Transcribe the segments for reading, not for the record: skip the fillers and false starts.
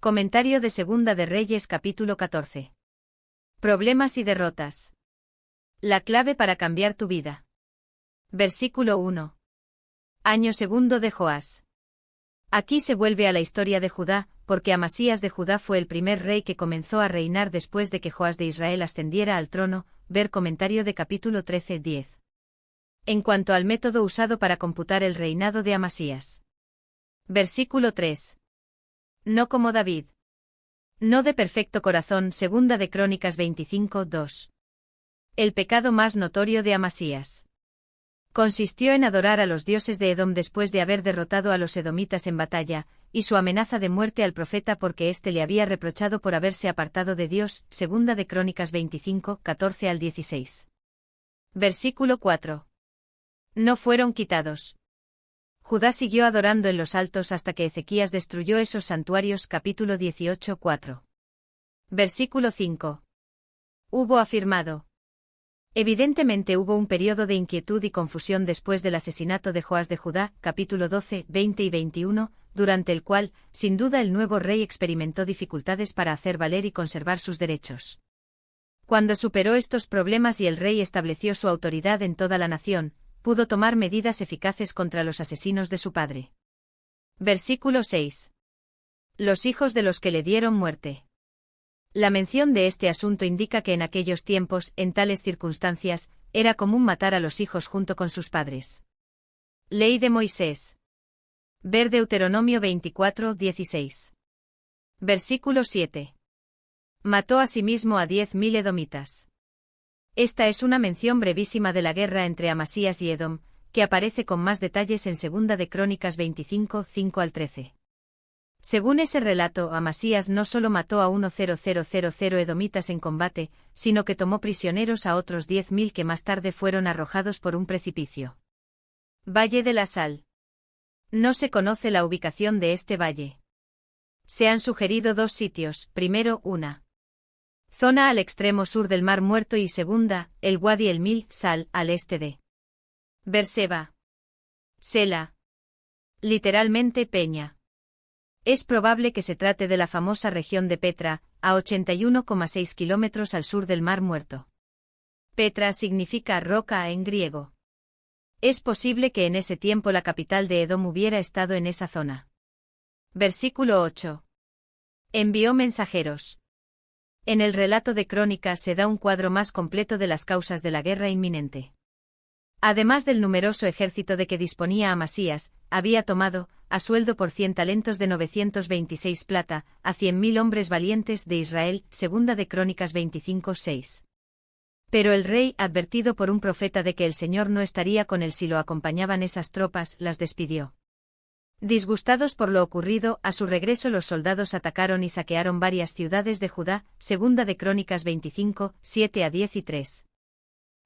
Comentario de Segunda de Reyes capítulo 14. Problemas y derrotas. La clave para cambiar tu vida. Versículo 1. Año segundo de Joás. Aquí se vuelve a la historia de Judá, porque Amasías de Judá fue el primer rey que comenzó a reinar después de que Joás de Israel ascendiera al trono. Ver comentario de capítulo 13-10. En cuanto al método usado para computar el reinado de Amasías. Versículo 3. No como David. No de perfecto corazón. Segunda de Crónicas 25-2. El pecado más notorio de Amasías consistió en adorar a los dioses de Edom después de haber derrotado a los edomitas en batalla, y su amenaza de muerte al profeta porque éste le había reprochado por haberse apartado de Dios. Segunda de Crónicas 25-14-16. Versículo 4. No fueron quitados. Judá siguió adorando en los altos hasta que Ezequías destruyó esos santuarios. Capítulo 18-4. Versículo 5. Hubo afirmado. Evidentemente hubo un periodo de inquietud y confusión después del asesinato de Joás de Judá, capítulo 12, 20 y 21, durante el cual, sin duda el nuevo rey experimentó dificultades para hacer valer y conservar sus derechos. Cuando superó estos problemas y el rey estableció su autoridad en toda la nación, pudo tomar medidas eficaces contra los asesinos de su padre. Versículo 6. Los hijos de los que le dieron muerte. La mención de este asunto indica que en aquellos tiempos, en tales circunstancias, era común matar a los hijos junto con sus padres. Ley de Moisés. Ver Deuteronomio 24-16. Versículo 7. Mató asimismo a 10.000 edomitas. Esta es una mención brevísima de la guerra entre Amasías y Edom, que aparece con más detalles en Segunda de Crónicas 25, 5-13. Según ese relato, Amasías no solo mató a 1.000 edomitas en combate, sino que tomó prisioneros a otros 10.000 que más tarde fueron arrojados por un precipicio. Valle de la Sal. No se conoce la ubicación de este valle. Se han sugerido dos sitios: primero, una zona al extremo sur del Mar Muerto y segunda, el Wadi el Mil, Sal, al este de Berseba. Sela. Literalmente peña. Es probable que se trate de la famosa región de Petra, a 81,6 kilómetros al sur del Mar Muerto. Petra significa roca en griego. Es posible que en ese tiempo la capital de Edom hubiera estado en esa zona. Versículo 8. Envió mensajeros. En el relato de Crónicas se da un cuadro más completo de las causas de la guerra inminente. Además del numeroso ejército de que disponía Amasías, había tomado, a sueldo por 100 talentos de 926 plata, a 100.000 hombres valientes de Israel. Segunda de Crónicas 25-6. Pero el rey, advertido por un profeta de que el Señor no estaría con él si lo acompañaban esas tropas, las despidió. Disgustados por lo ocurrido, a su regreso los soldados atacaron y saquearon varias ciudades de Judá. Segunda de Crónicas 25, 7-10 y 3.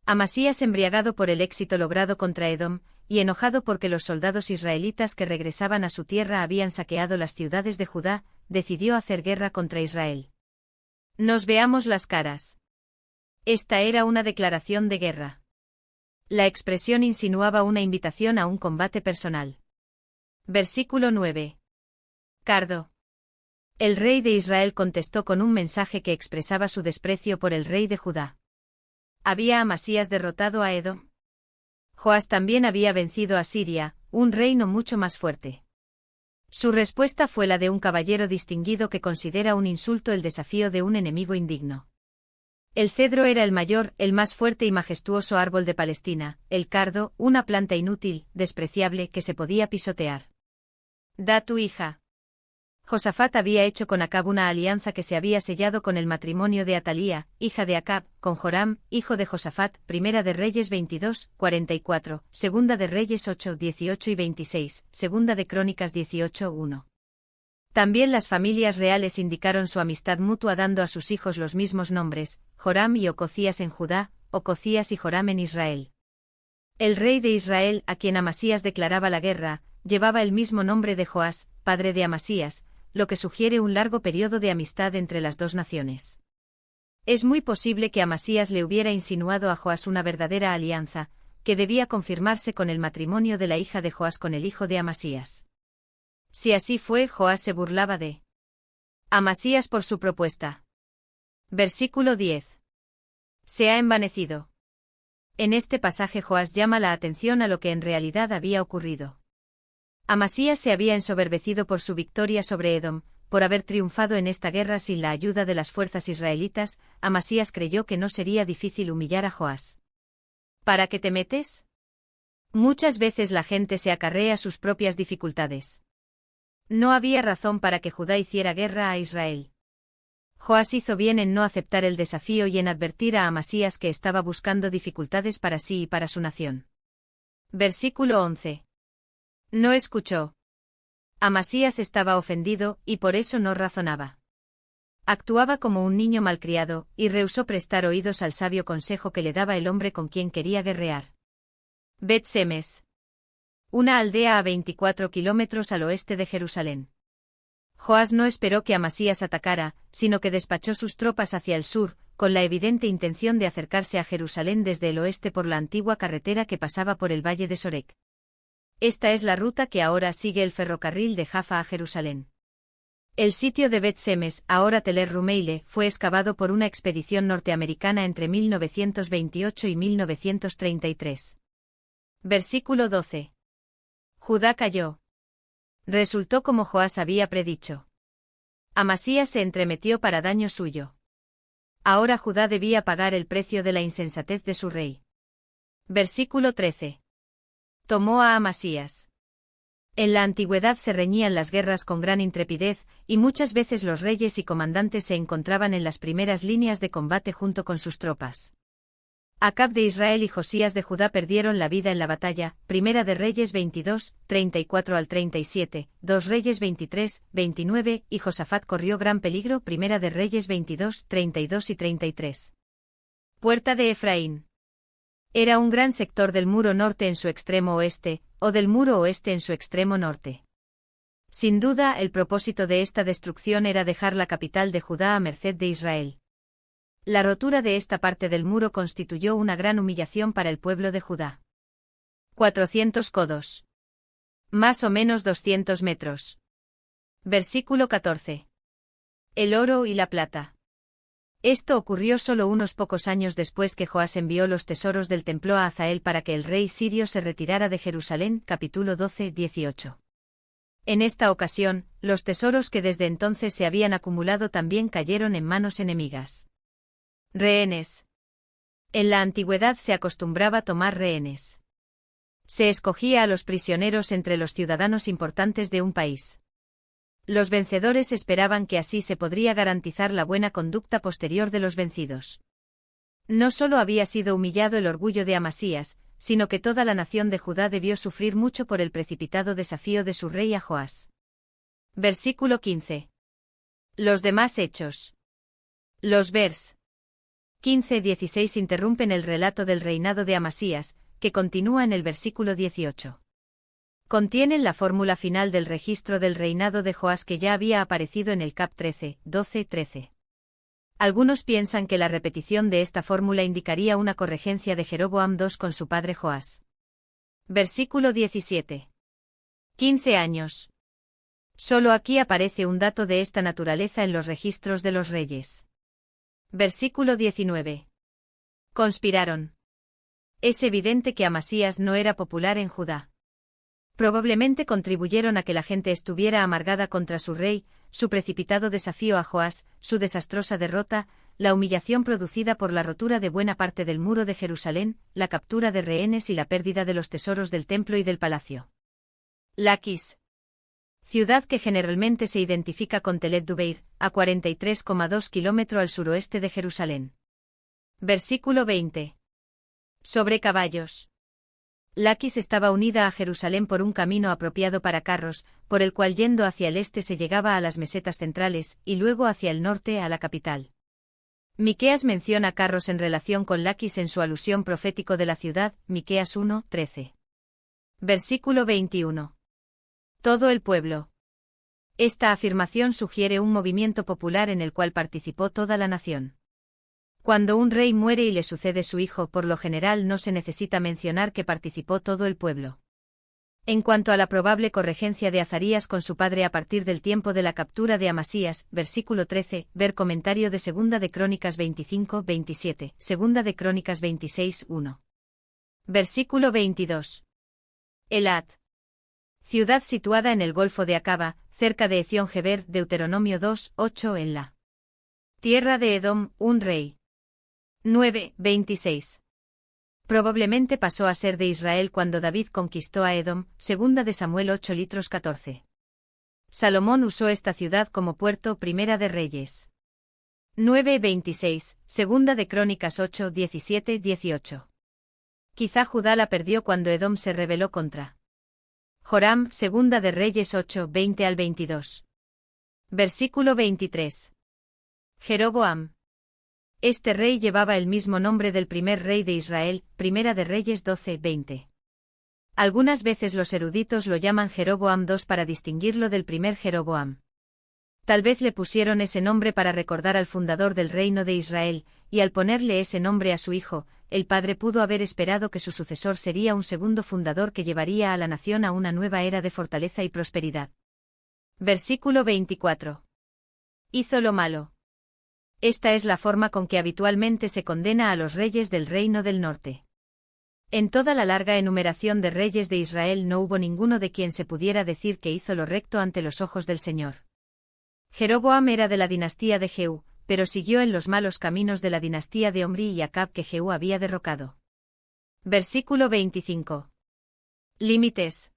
Amasías, embriagado por el éxito logrado contra Edom, y enojado porque los soldados israelitas que regresaban a su tierra habían saqueado las ciudades de Judá, decidió hacer guerra contra Israel. Nos veamos las caras. Esta era una declaración de guerra. La expresión insinuaba una invitación a un combate personal. Versículo 9. Cardo. El rey de Israel contestó con un mensaje que expresaba su desprecio por el rey de Judá. ¿Había Amasías derrotado a Edom? Joás también había vencido a Siria, un reino mucho más fuerte. Su respuesta fue la de un caballero distinguido que considera un insulto el desafío de un enemigo indigno. El cedro era el mayor, el más fuerte y majestuoso árbol de Palestina, el cardo, una planta inútil, despreciable, que se podía pisotear. Da tu hija. Josafat había hecho con Acab una alianza que se había sellado con el matrimonio de Atalía, hija de Acab, con Joram, hijo de Josafat. Primera de Reyes 22, 44, Segunda de Reyes 8, 18 y 26, Segunda de Crónicas 18, 1. También las familias reales indicaron su amistad mutua dando a sus hijos los mismos nombres, Joram y Ococías en Judá, Ococías y Joram en Israel. El rey de Israel, a quien Amasías declaraba la guerra, llevaba el mismo nombre de Joás, padre de Amasías, lo que sugiere un largo periodo de amistad entre las dos naciones. Es muy posible que Amasías le hubiera insinuado a Joás una verdadera alianza, que debía confirmarse con el matrimonio de la hija de Joás con el hijo de Amasías. Si así fue, Joás se burlaba de Amasías por su propuesta. Versículo 10. Se ha envanecido. En este pasaje Joás llama la atención a lo que en realidad había ocurrido. Amasías se había ensoberbecido por su victoria sobre Edom, por haber triunfado en esta guerra sin la ayuda de las fuerzas israelitas. Amasías creyó que no sería difícil humillar a Joás. ¿Para qué te metes? Muchas veces la gente se acarrea sus propias dificultades. No había razón para que Judá hiciera guerra a Israel. Joás hizo bien en no aceptar el desafío y en advertir a Amasías que estaba buscando dificultades para sí y para su nación. Versículo 11. No escuchó. Amasías estaba ofendido, y por eso no razonaba. Actuaba como un niño malcriado, y rehusó prestar oídos al sabio consejo que le daba el hombre con quien quería guerrear. Bet-Semes. Una aldea a 24 kilómetros al oeste de Jerusalén. Joás no esperó que Amasías atacara, sino que despachó sus tropas hacia el sur, con la evidente intención de acercarse a Jerusalén desde el oeste por la antigua carretera que pasaba por el valle de Sorek. Esta es la ruta que ahora sigue el ferrocarril de Jaffa a Jerusalén. El sitio de Bet-Semes, ahora Tel el-Rumeile, fue excavado por una expedición norteamericana entre 1928 y 1933. Versículo 12. Judá cayó. Resultó como Joás había predicho. Amasías se entremetió para daño suyo. Ahora Judá debía pagar el precio de la insensatez de su rey. Versículo 13. Tomó a Amasías. En la antigüedad se reñían las guerras con gran intrepidez, y muchas veces los reyes y comandantes se encontraban en las primeras líneas de combate junto con sus tropas. Acab de Israel y Josías de Judá perdieron la vida en la batalla. Primera de Reyes 22, 34 al 37, 2 Reyes 23, 29, y Josafat corrió gran peligro. Primera de Reyes 22, 32 y 33. Puerta de Efraín. Era un gran sector del muro norte en su extremo oeste, o del muro oeste en su extremo norte. Sin duda, el propósito de esta destrucción era dejar la capital de Judá a merced de Israel. La rotura de esta parte del muro constituyó una gran humillación para el pueblo de Judá. 400 codos. Más o menos 200 metros. Versículo 14. El oro y la plata. Esto ocurrió solo unos pocos años después que Joás envió los tesoros del templo a Hazael para que el rey sirio se retirara de Jerusalén. Capítulo 12, 18. En esta ocasión, los tesoros que desde entonces se habían acumulado también cayeron en manos enemigas. Rehenes. En la antigüedad se acostumbraba tomar rehenes. Se escogía a los prisioneros entre los ciudadanos importantes de un país. Los vencedores esperaban que así se podría garantizar la buena conducta posterior de los vencidos. No solo había sido humillado el orgullo de Amasías, sino que toda la nación de Judá debió sufrir mucho por el precipitado desafío de su rey a Joás. Versículo 15. Los demás hechos. Los vers. 15-16 interrumpen el relato del reinado de Amasías, que continúa en el versículo 18. Contienen la fórmula final del registro del reinado de Joás que ya había aparecido en el cap 13, 12-13. Algunos piensan que la repetición de esta fórmula indicaría una corregencia de Jeroboam II con su padre Joás. Versículo 17. 15 años. Solo aquí aparece un dato de esta naturaleza en los registros de los reyes. Versículo 19. Conspiraron. Es evidente que Amasías no era popular en Judá. Probablemente contribuyeron a que la gente estuviera amargada contra su rey, su precipitado desafío a Joás, su desastrosa derrota, la humillación producida por la rotura de buena parte del muro de Jerusalén, la captura de rehenes y la pérdida de los tesoros del templo y del palacio. Laquis. Ciudad que generalmente se identifica con Telet Dubeir, a 43,2 kilómetros al suroeste de Jerusalén. Versículo 20. Sobre caballos. Laquis estaba unida a Jerusalén por un camino apropiado para carros, por el cual yendo hacia el este se llegaba a las mesetas centrales, y luego hacia el norte a la capital. Miqueas menciona carros en relación con Laquis en su alusión profético de la ciudad, Miqueas 1, 13. Versículo 21. Todo el pueblo. Esta afirmación sugiere un movimiento popular en el cual participó toda la nación. Cuando un rey muere y le sucede su hijo, por lo general no se necesita mencionar que participó todo el pueblo. En cuanto a la probable corregencia de Azarías con su padre a partir del tiempo de la captura de Amasías, versículo 13, ver comentario de Segunda de Crónicas 25-27, Segunda de Crónicas 26-1. Versículo 22. Elat. Ciudad situada en el Golfo de Acaba, cerca de Ezión-Geber, Deuteronomio 2:8 en la tierra de Edom, un rey. 9:26. Probablemente pasó a ser de Israel cuando David conquistó a Edom, segunda de Samuel 8:14. Salomón usó esta ciudad como puerto, Primera de Reyes. 9:26, Segunda de Crónicas 8:17-18. Quizá Judá la perdió cuando Edom se rebeló contra Joram, Segunda de Reyes 8:20-22. Versículo 23. Jeroboam. Este rey llevaba el mismo nombre del primer rey de Israel, Primera de Reyes 12:20. Algunas veces los eruditos lo llaman Jeroboam II para distinguirlo del primer Jeroboam. Tal vez le pusieron ese nombre para recordar al fundador del reino de Israel, y al ponerle ese nombre a su hijo, el padre pudo haber esperado que su sucesor sería un segundo fundador que llevaría a la nación a una nueva era de fortaleza y prosperidad. Versículo 24. Hizo lo malo. Esta es la forma con que habitualmente se condena a los reyes del reino del norte. En toda la larga enumeración de reyes de Israel no hubo ninguno de quien se pudiera decir que hizo lo recto ante los ojos del Señor. Jeroboam era de la dinastía de Jehú, pero siguió en los malos caminos de la dinastía de Omri y Acab que Jehú había derrocado. Versículo 25. Límites.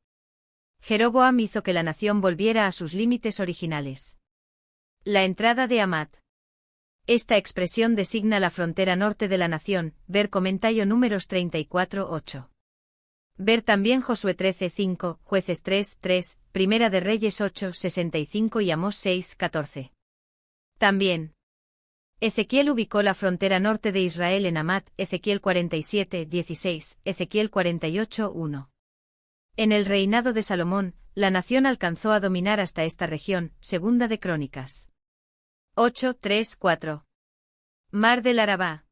Jeroboam hizo que la nación volviera a sus límites originales. La entrada de Amat. Esta expresión designa la frontera norte de la nación, ver comentario números 34:8. Ver también Josué 13:5, Jueces 3:3, Primera de Reyes 8:65 y Amós 6:14. También. Ezequiel ubicó la frontera norte de Israel en Amat, Ezequiel 47:16, Ezequiel 48:1. En el reinado de Salomón, la nación alcanzó a dominar hasta esta región, Segunda de Crónicas 8:3-4. Mar del Arabá.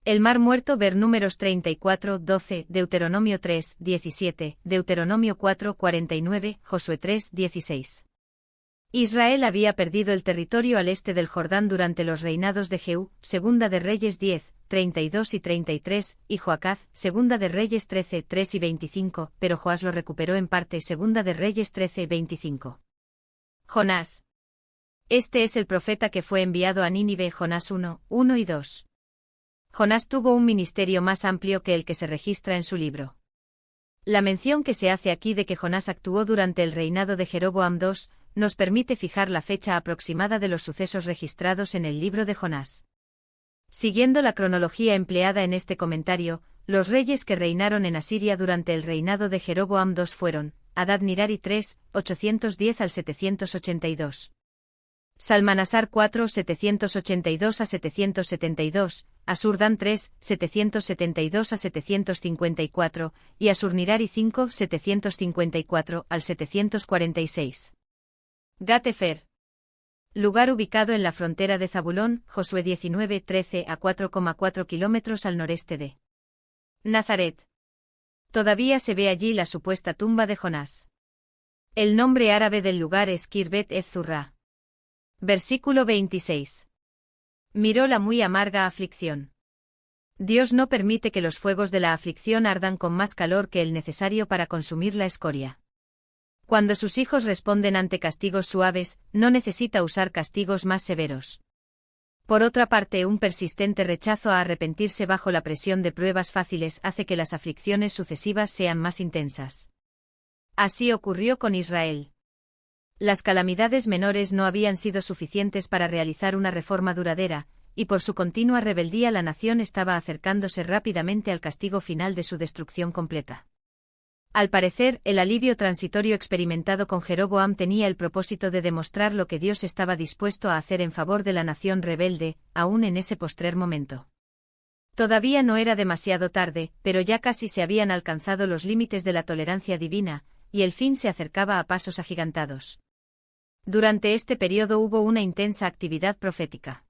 El Mar Muerto, ver números 34:12, Deuteronomio 3:17, Deuteronomio 4:49, Josué 3:16. Israel había perdido el territorio al este del Jordán durante los reinados de Jehú, Segunda de Reyes 10:32 y 33, y Joacaz, Segunda de Reyes 13:3 y 25, pero Joás lo recuperó en parte, Segunda de Reyes 13:25. Jonás. Este es el profeta que fue enviado a Nínive, Jonás 1:1 y 2. Jonás tuvo un ministerio más amplio que el que se registra en su libro. La mención que se hace aquí de que Jonás actuó durante el reinado de Jeroboam II, nos permite fijar la fecha aproximada de los sucesos registrados en el libro de Jonás. Siguiendo la cronología empleada en este comentario, los reyes que reinaron en Asiria durante el reinado de Jeroboam II fueron Adad-Nirari III, 810 al 782. Salmanasar IV, 782 a 772, Asurdan III, 772 a 754, y Asurnirari V, 754 al 746. Gat-Hefer. Lugar ubicado en la frontera de Zabulón, Josué 19:13 a 4,4 kilómetros al noreste de Nazaret. Todavía se ve allí la supuesta tumba de Jonás. El nombre árabe del lugar es Kirbet ez-Zurra. Versículo 26. Miró la muy amarga aflicción. Dios no permite que los fuegos de la aflicción ardan con más calor que el necesario para consumir la escoria. Cuando sus hijos responden ante castigos suaves, no necesita usar castigos más severos. Por otra parte, un persistente rechazo a arrepentirse bajo la presión de pruebas fáciles hace que las aflicciones sucesivas sean más intensas. Así ocurrió con Israel. Las calamidades menores no habían sido suficientes para realizar una reforma duradera, y por su continua rebeldía la nación estaba acercándose rápidamente al castigo final de su destrucción completa. Al parecer, el alivio transitorio experimentado con Jeroboam tenía el propósito de demostrar lo que Dios estaba dispuesto a hacer en favor de la nación rebelde, aún en ese postrer momento. Todavía no era demasiado tarde, pero ya casi se habían alcanzado los límites de la tolerancia divina, y el fin se acercaba a pasos agigantados. Durante este periodo hubo una intensa actividad profética.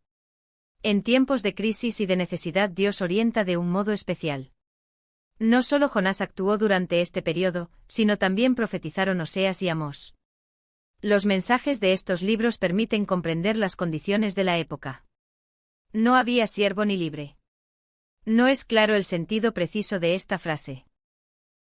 En tiempos de crisis y de necesidad Dios orienta de un modo especial. No solo Jonás actuó durante este periodo, sino también profetizaron Oseas y Amós. Los mensajes de estos libros permiten comprender las condiciones de la época. No había siervo ni libre. No es claro el sentido preciso de esta frase.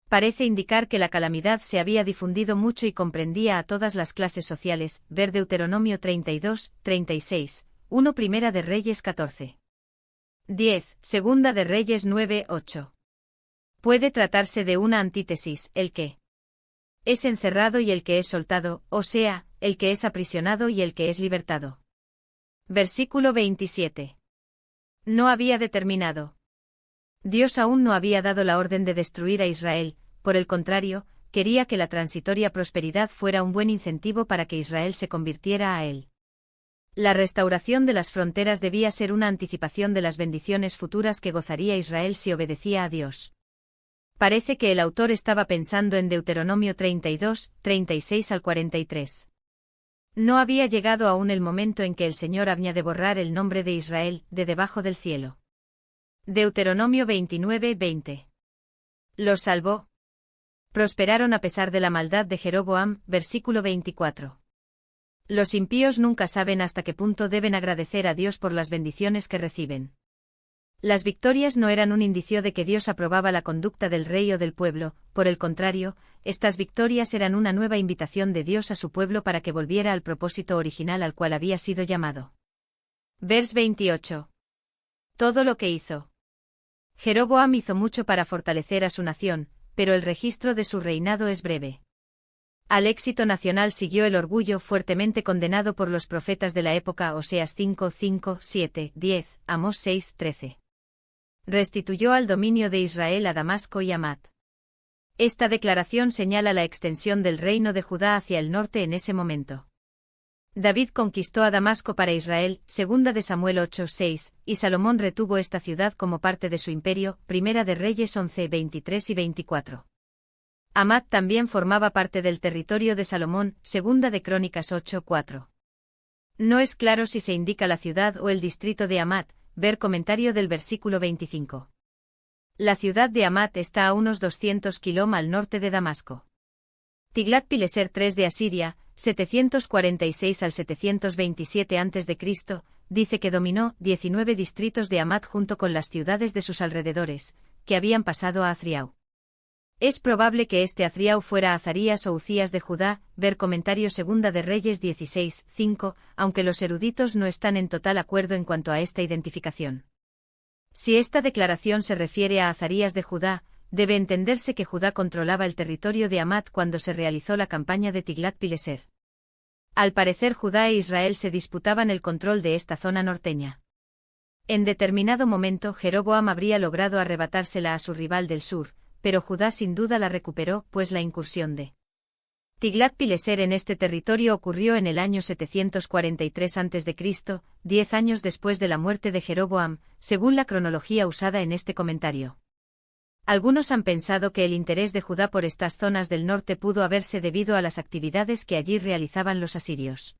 Parece indicar que la calamidad se había difundido mucho y comprendía a todas las clases sociales, ver Deuteronomio 32, 36, 1 Primera de Reyes 14. 10, Segunda de Reyes 9, 8. Puede tratarse de una antítesis, el que es encerrado y el que es soltado, o sea, el que es aprisionado y el que es libertado. Versículo 27. No había determinado. Dios aún no había dado la orden de destruir a Israel, por el contrario, quería que la transitoria prosperidad fuera un buen incentivo para que Israel se convirtiera a él. La restauración de las fronteras debía ser una anticipación de las bendiciones futuras que gozaría Israel si obedecía a Dios. Parece que el autor estaba pensando en Deuteronomio 32, 36 al 43. No había llegado aún el momento en que el Señor había de borrar el nombre de Israel de debajo del cielo. Deuteronomio 29, 20. Los salvó. Prosperaron a pesar de la maldad de Jeroboam, versículo 24. Los impíos nunca saben hasta qué punto deben agradecer a Dios por las bendiciones que reciben. Las victorias no eran un indicio de que Dios aprobaba la conducta del rey o del pueblo, por el contrario, estas victorias eran una nueva invitación de Dios a su pueblo para que volviera al propósito original al cual había sido llamado. Vers 28. Todo lo que hizo. Jeroboam hizo mucho para fortalecer a su nación, pero el registro de su reinado es breve. Al éxito nacional siguió el orgullo fuertemente condenado por los profetas de la época Oseas 5, 5, 7, 10, Amós 6, 13. Restituyó al dominio de Israel a Damasco y Hamat. Esta declaración señala la extensión del reino de Judá hacia el norte en ese momento. David conquistó a Damasco para Israel, 2 de Samuel 8, 6, y Salomón retuvo esta ciudad como parte de su imperio, 1 de Reyes 11, 23 y 24. Hamat también formaba parte del territorio de Salomón, 2 de Crónicas 8, 4. No es claro si se indica la ciudad o el distrito de Hamat, ver comentario del versículo 25. La ciudad de Hamat está a unos 200 kilómetros al norte de Damasco. Tiglat-Pileser III de Asiria, 746 al 727 a.C., dice que dominó 19 distritos de Hamat junto con las ciudades de sus alrededores, que habían pasado a Azriau. Es probable que este Azriau fuera Azarías o Ucías de Judá, ver comentario 2 de Reyes 16, 5, aunque los eruditos no están en total acuerdo en cuanto a esta identificación. Si esta declaración se refiere a Azarías de Judá, debe entenderse que Judá controlaba el territorio de Hamat cuando se realizó la campaña de Tiglat-Pileser. Al parecer Judá e Israel se disputaban el control de esta zona norteña. En determinado momento Jeroboam habría logrado arrebatársela a su rival del sur, pero Judá sin duda la recuperó, pues la incursión de Tiglat-Pileser en este territorio ocurrió en el año 743 a.C., 10 años después de la muerte de Jeroboam, según la cronología usada en este comentario. Algunos han pensado que el interés de Judá por estas zonas del norte pudo haberse debido a las actividades que allí realizaban los asirios.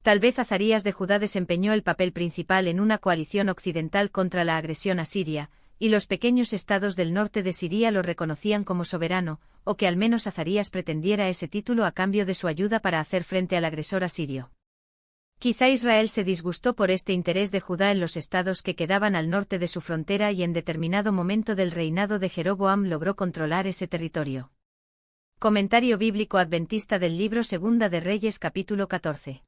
Tal vez Azarías de Judá desempeñó el papel principal en una coalición occidental contra la agresión asiria, y los pequeños estados del norte de Siria lo reconocían como soberano, o que al menos Azarías pretendiera ese título a cambio de su ayuda para hacer frente al agresor asirio. Quizá Israel se disgustó por este interés de Judá en los estados que quedaban al norte de su frontera y en determinado momento del reinado de Jeroboam logró controlar ese territorio. Comentario bíblico adventista del libro Segunda de Reyes capítulo 14.